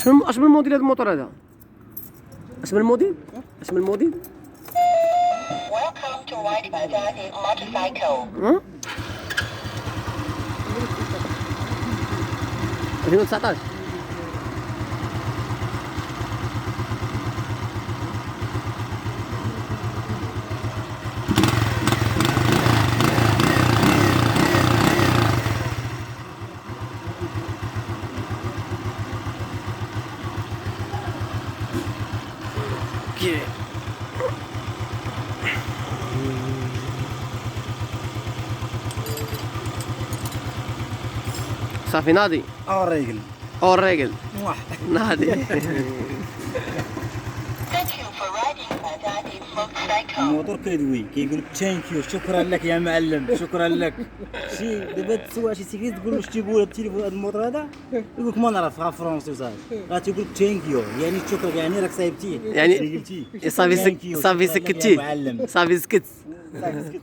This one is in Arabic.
اش من الموديل هذا الموتور هذا؟ اش من الموديل؟ اش من الموديل؟ Welcome to White Bajaj Motorcycle. ها؟ 2019. صافي ناضي الرجل او الراجل واحد ناضي. Thank you for riding Bajaj Motorcycle. الموتور كيدوي كيقول لك ثانك يو شكرا لك يا معلم شكرا لك. شي دابا تسوق شي سيكليست تقول له شتي بول التليفون هذا الموتور هذا يقول لك ما نعرفها فرونسي وصافي غاتيقول لك ثانك يو يعني شكرا يعني راك صايبتيه يعني سيقلتيه صافي Thank you، صافي شكراً لك يا سكتي معلم. صافي سكت. صافي سكت